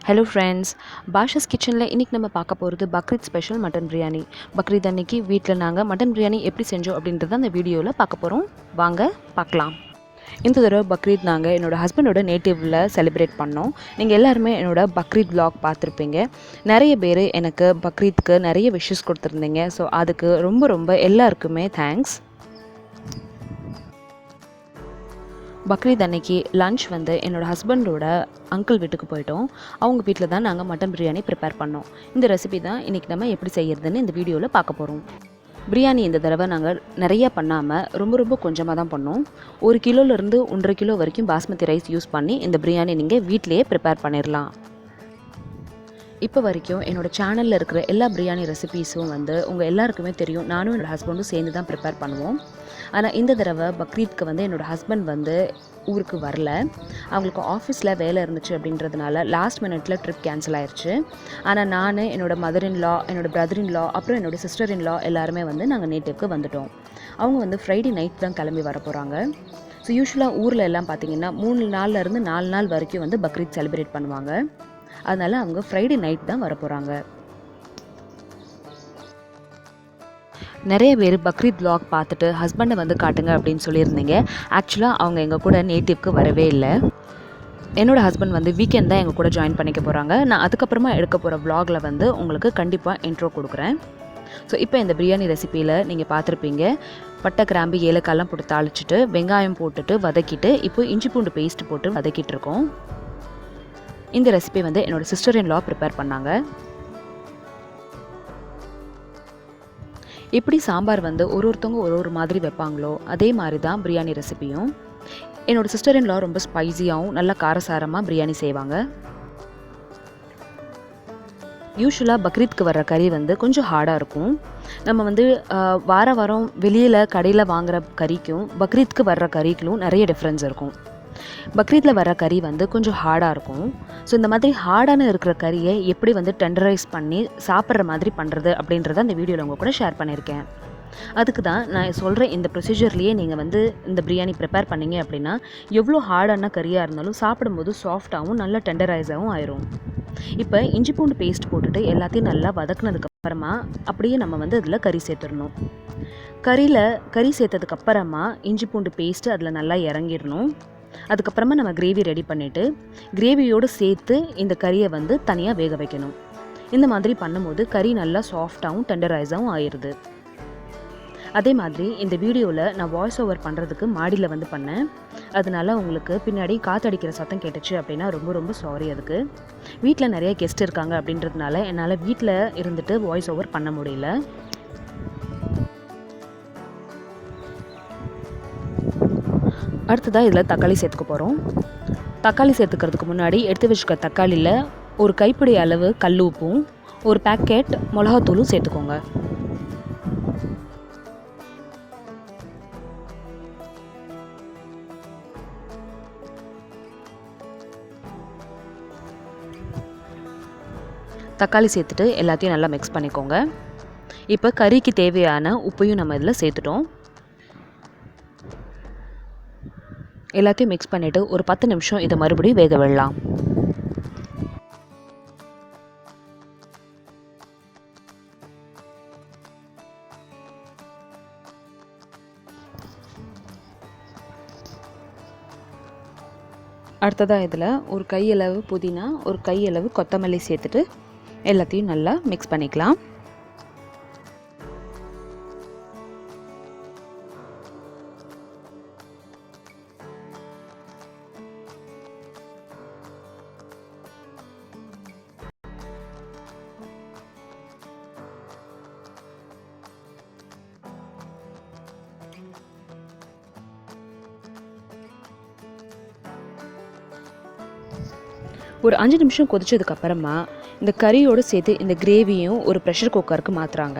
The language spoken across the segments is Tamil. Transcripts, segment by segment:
Hello friends, Basha's Kitchen la இன்னைக்கு நம்ம பார்க்க போறது பக்ரீத் ஸ்பெஷல் மட்டன் பிரியாணி. பக்ரீத் அன்னைக்கு வீட்ல நாங்க மட்டன் பிரியாணி எப்படி செஞ்சோம் அப்படின்றத அந்த வீடியோல பார்க்க போறோம். வாங்க பார்க்கலாம். இந்த தடவை பக்ரீத் நாங்கள் என்னோட ஹஸ்பண்டோட நேட்டிவ்ல செலிப்ரேட் பண்ணோம். நீங்கள் எல்லாருமே என்னோட பக்ரீத் vlog பார்த்துருப்பீங்க. நிறைய பேர் எனக்கு பக்ரீத்க்கு நிறைய விஷஸ் கொடுத்துருந்தீங்க. ஸோ அதுக்கு ரொம்ப எல்லாருக்குமே தேங்க்ஸ். பக்ரீத் அன்னைக்கு லன்ச் வந்து என்னோடய ஹஸ்பண்டோட அங்கிள் வீட்டுக்கு போயிட்டோம். அவங்க வீட்டில் தான் நாங்கள் மட்டன் பிரியாணி ப்ரிப்பேர் பண்ணோம். இந்த ரெசிபி தான் இன்றைக்கி நம்ம எப்படி செய்கிறதுன்னு இந்த வீடியோவில் பார்க்க போகிறோம். பிரியாணி இந்த தடவை நாங்கள் நிறையா பண்ணாமல் ரொம்ப கொஞ்சமாக தான் பண்ணோம். 1 கிலோலேருந்து 1.5 கிலோ வரைக்கும் பாஸ்மதி ரைஸ் யூஸ் பண்ணி இந்த பிரியாணி நீங்கள் வீட்டிலையே ப்ரிப்பேர் பண்ணிடலாம். இப்போ வரைக்கும் என்னோடய சேனலில் இருக்கிற எல்லா பிரியாணி ரெசிபீஸும் வந்து உங்கள் எல்லாருக்குமே தெரியும். நானும் என்னோடய ஹஸ்பண்டும் சேர்ந்து தான் ப்ரிப்பேர் பண்ணுவோம். ஆனால் இந்த தடவை பக்ரீத்க்கு வந்து என்னோடய ஹஸ்பண்ட் வந்து ஊருக்கு வரல. அவங்களுக்கு ஆஃபீஸில் வேலை இருந்துச்சு அப்படின்றதுனால லாஸ்ட் மினிட்ல ட்ரிப் கேன்சல் ஆயிடுச்சு. ஆனால் நான் என்னோடய மதர் இன் லா, என்னோடய பிரதர் இன் லா, அப்புறம் என்னோடய சிஸ்டர் இன் லா எல்லாருமே வந்து நாங்கள் நேட்டிவ்க்கு வந்துட்டோம். அவங்க வந்து ஃப்ரைடே நைட் தான் கிளம்பி வர போகிறாங்க. ஸோ யூஸ்வலாக ஊரில் எல்லாம் பார்த்திங்கன்னா 3 நாள்லேருந்து 4 நாள் வரைக்கும் வந்து பக்ரீத் செலிப்ரேட் பண்ணுவாங்க. அதனால் அவங்க ஃப்ரைடே நைட் தான் வர போகிறாங்க. நிறைய பேர் பக்ரீத் vlog பார்த்துட்டு ஹஸ்பண்டை வந்து காட்டுங்க அப்படின்னு சொல்லியிருந்தீங்க. ஆக்சுவலாக அவங்க எங்கள் கூட நேட்டிவ்க்கு வரவே இல்லை. என்னோடய ஹஸ்பண்ட் வந்து வீக்கெண்ட் தான் எங்கள் கூட ஜாயின் பண்ணிக்க போகிறாங்க. நான் அதுக்கப்புறமா எடுக்க போகிற vlogல வந்து உங்களுக்கு கண்டிப்பாக இன்ட்ரோ கொடுக்குறேன். ஸோ இப்போ இந்த பிரியாணி ரெசிப்பியில் நீங்கள் பார்த்துருப்பீங்க. பட்டை, கிராம்பு, ஏலக்காயெல்லாம் போட்டு தாளிச்சிட்டு வெங்காயம் போட்டுட்டு வதக்கிட்டு இப்போ இஞ்சி பூண்டு பேஸ்ட் போட்டு வதக்கிட்டு இருக்கோம். இந்த ரெசிபி வந்து என்னோடய சிஸ்டர் இன் லா ப்ரிப்பேர் பண்ணாங்க. எப்படி சாம்பார் வந்து ஒருத்தவங்க ஒரு மாதிரி வைப்பாங்களோ அதே மாதிரி தான் பிரியாணி ரெசிபியும். என்னோடய சிஸ்டர் இன் லா ரொம்ப ஸ்பைஸியாகவும் நல்லா காரசாரமாக பிரியாணி செய்வாங்க. யூஸ்வலாக பக்ரீத்க்கு வர்ற கறி வந்து கொஞ்சம் ஹார்டாக இருக்கும். நம்ம வந்து வாரம் வெளியில் கடையில் வாங்குகிற கறிக்கும் பக்ரீத்க்கு வர்ற கறிக்கும் நிறைய டிஃப்ரென்ஸ் இருக்கும். பக்ரீத்தில் வர கறி வந்து கொஞ்சம் ஹார்டாக இருக்கும். ஸோ இந்த மாதிரி ஹார்டான இருக்கிற கறியை எப்படி வந்து டெண்டரைஸ் பண்ணி சாப்பிட்ற மாதிரி பண்ணுறது அப்படின்றத அந்த வீடியோவில் உங்கள் கூட ஷேர் பண்ணியிருக்கேன். அதுக்கு தான் நான் சொல்கிற இந்த ப்ரொசீஜர்லேயே நீங்கள் வந்து இந்த பிரியாணி ப்ரிப்பேர் பண்ணிங்க அப்படின்னா எவ்வளோ ஹார்டான கறியாக இருந்தாலும் சாப்பிடும்போது சாஃப்டாகவும் நல்லா டெண்டரைஸாகவும் ஆயிரும். இப்போ இஞ்சி பூண்டு பேஸ்ட் போட்டுட்டு எல்லாத்தையும் நல்லா வதக்குனதுக்கப்புறமா அப்படியே நம்ம வந்து அதில் கறி சேர்த்துடணும். கறி சேர்த்ததுக்கப்புறமா இஞ்சி பூண்டு பேஸ்ட்டு அதில் நல்லா இறங்கிடணும். அதுக்கப்புறமா நம்ம கிரேவி ரெடி பண்ணிவிட்டு கிரேவியோடு சேர்த்து இந்த கறியை வந்து தனியாக வேக வைக்கணும். இந்த மாதிரி பண்ணும்போது கறி நல்லா சாஃப்டாகவும் டெண்டரைஸாகவும் ஆயிடுது. அதே மாதிரி இந்த வீடியோவில் நான் வாய்ஸ் ஓவர் பண்ணுறதுக்கு மாடியில் வந்து பண்ணேன். அதனால உங்களுக்கு பின்னாடி காற்றடிக்கிற சத்தம் கேட்டுச்சு அப்படின்னா ரொம்ப சாரி. அதுக்கு வீட்டில் நிறைய கெஸ்ட் இருக்காங்க அப்படின்றதுனால என்னால் வீட்டில் இருந்துட்டு வாய்ஸ் ஓவர் பண்ண முடியல. அடுத்ததாக இதில் தக்காளி சேர்த்துக்க போகிறோம். தக்காளி சேர்த்துக்கிறதுக்கு முன்னாடி எடுத்து வச்சுக்க தக்காளியில் ஒரு கைப்பிடி அளவு கல் உப்பும் ஒரு பேக்கெட் மிளகாத்தூளும் சேர்த்துக்கோங்க. தக்காளி சேர்த்துட்டு எல்லாத்தையும் நல்லா மிக்ஸ் பண்ணிக்கோங்க. இப்போ கறிக்கு தேவையான உப்பையும் நம்ம இதில் சேர்த்துட்டோம். எல்லாத்தையும் மிக்ஸ் பண்ணிவிட்டு ஒரு 10 நிமிஷம் இதை மறுபடியும் வேக விடலாம். அடுத்ததாக இதில் ஒரு கையளவு புதினா, ஒரு கையளவு கொத்தமல்லி சேர்த்துட்டு எல்லாத்தையும் நல்லா மிக்ஸ் பண்ணிக்கலாம். ஒரு 5 நிமிஷம் கொதிச்சதுக்கப்புறமா இந்த கறியோடு சேர்த்து இந்த கிரேவியும் ஒரு ப்ரெஷர் குக்கருக்கு மாற்றுறாங்க.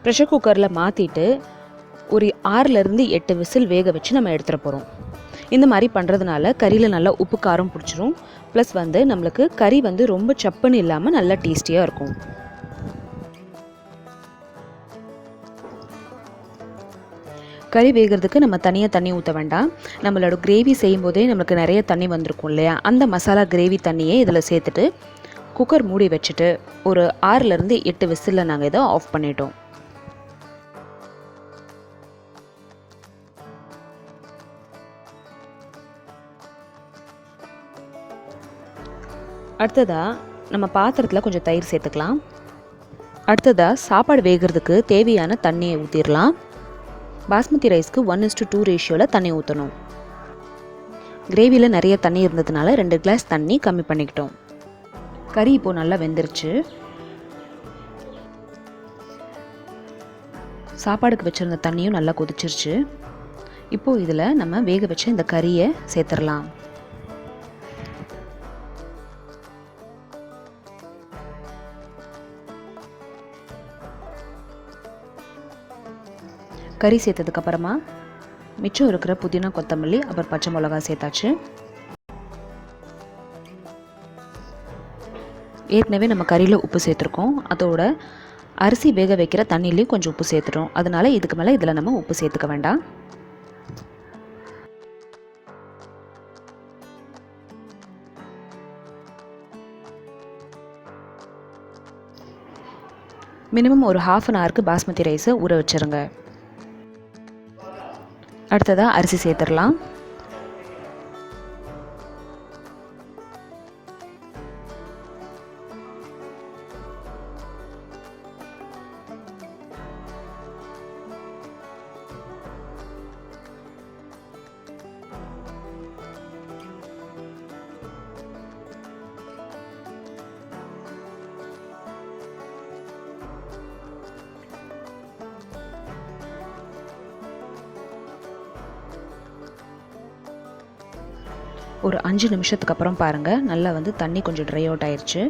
ப்ரெஷர் குக்கரில் மாற்றிட்டு ஒரு 6லேருந்து 8 விசில் வேக வச்சு நம்ம எடுத்துகிட்டு போகிறோம். இந்த மாதிரி பண்ணுறதுனால கறியில் நல்லா உப்பு காரம் பிடிச்சிரும். ப்ளஸ் வந்து நம்மளுக்கு கறி வந்து ரொம்ப சப்புன்னு இல்லாமல் நல்லா டேஸ்டியாக இருக்கும். கறி வேகிறதுக்கு நம்ம தனியாக தண்ணி ஊற்ற வேண்டாம். நம்மளோட கிரேவி செய்யும்போதே நம்மளுக்கு நிறைய தண்ணி வந்திருக்கும் இல்லையா, அந்த மசாலா கிரேவி தண்ணியே இதில் சேர்த்துட்டு குக்கர் மூடி வச்சுட்டு ஒரு 6லேருந்து 8 விசிலில் நாங்கள் இதை ஆஃப் பண்ணிட்டோம். அடுத்ததாக நம்ம பாத்திரத்தில் கொஞ்சம் தயிர் சேர்த்துக்கலாம். அடுத்ததாக சாப்பாடு வேகிறதுக்கு தேவையான தண்ணியை ஊற்றிடலாம். பாஸ்மதி ரைஸ்க்கு 1:2 ரேஷியோவில் தண்ணி ஊற்றணும். கிரேவியில் நிறைய தண்ணி இருந்ததுனால 2 கிளாஸ் தண்ணி கம்மி பண்ணிக்கிட்டோம். கறி இப்போது நல்லா வெந்துருச்சு. சாப்பாடுக்கு வச்சுருந்த தண்ணியும் நல்லா கொதிச்சிருச்சு. இப்போது இதில் நம்ம வேக வச்ச இந்த கறியை சேர்த்துடலாம். கறி சேர்த்ததுக்கப்புறமா மிச்சம் இருக்கிற புதினா, கொத்தமல்லி, அப்புறம் பச்சை மிளகா சேர்த்தாச்சு. ஏற்கனவே நம்ம கறியில் உப்பு சேர்த்துருக்கோம். அதோட அரிசி வேக வைக்கிற தண்ணிலையும் கொஞ்சம் உப்பு சேர்த்துட்டோம். அதனால் இதுக்கு மேலே இதில் நம்ம உப்பு சேர்த்துக்க வேண்டாம். மினிமம் ஒரு 1/2 அன் ஹவருக்கு பாஸ்மதி ரைஸை ஊற வச்சுருங்க. அடுத்ததாக அரிசி சேர்த்துடலாம். ஒரு 5 நிமிஷத்துக்கு அப்புறம் பாருங்கள், நல்லா வந்து தண்ணி கொஞ்சம் ட்ரை அவுட் ஆயிடுச்சு.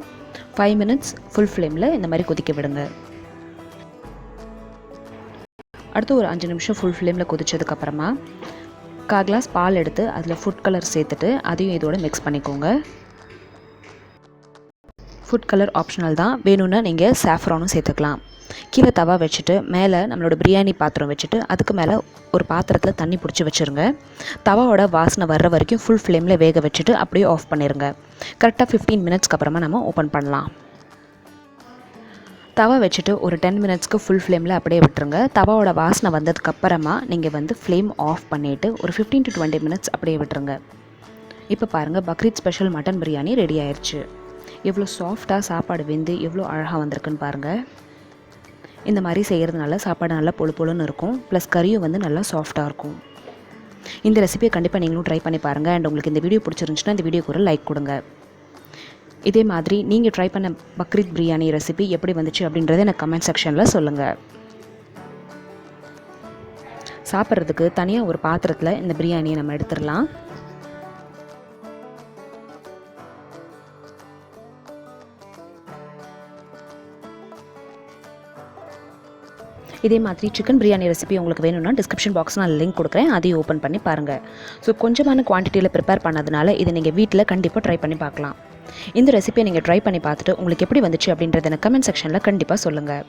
5 மினிட்ஸ் ஃபுல் ஃப்ளேமில் இந்த மாதிரி கொதிக்க விடுங்க. அடுத்து ஒரு 5 நிமிஷம் ஃபுல் ஃப்ளேமில் கொதிச்சதுக்கப்புறமா 1/4 கிளாஸ் பால் எடுத்து அதில் ஃபுட் கலர் சேர்த்துட்டு அதையும் இதோட மிக்ஸ் பண்ணிக்கோங்க. ஃபுட் கலர் ஆப்ஷனல் தான், வேணும்னா நீங்கள் சாஃப்ரானும் சேர்த்துக்கலாம். கீழே தவா வச்சுட்டு மேலே நம்மளோட பிரியாணி பாத்திரம் வச்சுட்டு அதுக்கு மேலே ஒரு பாத்திரத்தில் தண்ணி பிடிச்சி வச்சுருங்க. தவாவோட வாசனை வர்ற வரைக்கும் ஃபுல் ஃப்ளேமில் வேக வச்சுட்டு அப்படியே ஆஃப் பண்ணிடுங்க. கரெக்டாக 15 மினிட்ஸ்க்கு அப்புறமா நம்ம ஓப்பன் பண்ணலாம். தவா வச்சுட்டு ஒரு 10 மினிட்ஸ்க்கு ஃபுல் ஃப்ளேமில் அப்படியே விட்டுருங்க. தவாவோட வாசனை வந்ததுக்கப்புறமா நீங்கள் வந்து ஃப்ளேம் ஆஃப் பண்ணிவிட்டு ஒரு 15 to 20 மினிட்ஸ் அப்படியே விட்டுருங்க. இப்போ பாருங்கள், Bakrid special mutton biryani ready ஆயிடுச்சு. எவ்வளோ சாஃப்டாக சாப்பாடு வெந்து எவ்வளோ அழகாக வந்திருக்குன்னு பாருங்கள். இந்த மாதிரி செய்கிறதுனால சாப்பாடு நல்லா பொழு பொழுன்னு இருக்கும். ப்ளஸ் கறியும் வந்து நல்லா சாஃப்டாக இருக்கும். இந்த ரெசிபியை கண்டிப்பாக நீங்களும் ட்ரை பண்ணி பாருங்கள். அண்ட் உங்களுக்கு இந்த வீடியோ பிடிச்சிருந்துச்சுன்னா இந்த வீடியோக்கு ஒரு லைக் கொடுங்க. இதே மாதிரி நீங்கள் ட்ரை பண்ண பக்ரீத் பிரியாணி ரெசிபி எப்படி வந்துச்சு அப்படின்றத எனக்கு கமெண்ட் செக்ஷனில் சொல்லுங்கள். சாப்பிட்றதுக்கு தனியாக ஒரு பாத்திரத்தில் இந்த பிரியாணியை நம்ம எடுத்துடலாம். இதே மாதிரி சிக்கன் பிரியாணி ரெசிபி உங்களுக்கு வேணும்னா டிஸ்கிரிப்ஷன் பாக்ஸ் நான் லிங்க் கொடுக்குறேன், அதையும் ஓப்பன் பண்ணி பாருங்கள். ஸோ கொஞ்சமான குவான்டிட்டியில் ப்ரிப்பேர் பண்ணதுனால இதை நீங்கள் வீட்டில் கண்டிப்பாக ட்ரை பண்ணி பார்க்கலாம். இந்த ரெசிபியை நீங்கள் ட்ரை பண்ணி பார்த்துட்டு உங்களுக்கு எப்படி வந்துச்சு அப்படின்றத எனக்கு கமெண்ட் செக்ஷனில் கண்டிப்பாக சொல்லுங்கள்.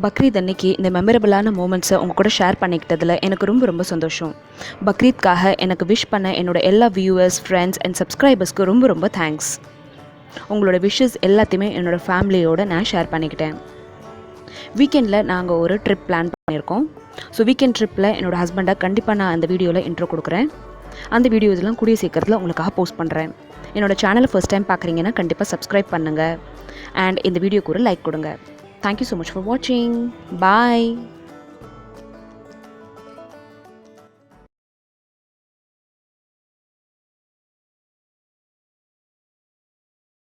பக்ரீத் அன்னைக்கு இந்த மெமரபிளான மூமெண்ட்ஸை உங்கள் கூட ஷேர் பண்ணிக்கிட்டதில் எனக்கு ரொம்ப ரொம்ப சந்தோஷம். பக்ரீத்காக எனக்கு விஷ் பண்ண என்னோட எல்லா வியூவர்ஸ், ஃப்ரெண்ட்ஸ் அண்ட் சப்ஸ்கிரைபர்ஸ்க்கு ரொம்ப ரொம்ப தேங்க்ஸ். உங்களோட விஷஸ் எல்லாத்தையுமே என்னோடய ஃபேமிலியோடு நான் ஷேர் பண்ணிக்கிட்டேன். வீக்கெண்டில் நாங்கள் ஒரு ட்ரிப் பிளான் பண்ணியிருக்கோம். ஸோ வீக்கெண்ட் ட்ரிப்பில் என்னோடய ஹஸ்பண்டை கண்டிப்பாக நான் அந்த வீடியோவில் இன்ட்ரோ கொடுக்குறேன். அந்த வீடியோஸ்லாம் கூடிய சீக்கிரத்தில் உங்களுக்காக போஸ்ட் பண்ணுறேன். என்னோடய சேனலை ஃபர்ஸ்ட் டைம் பார்க்குறீங்கன்னா கண்டிப்பாக சப்ஸ்கிரைப் பண்ணுங்கள். அண்ட் இந்த வீடியோக்கு ஒரு லைக் கொடுங்க. Thank you so much for watching. Bye.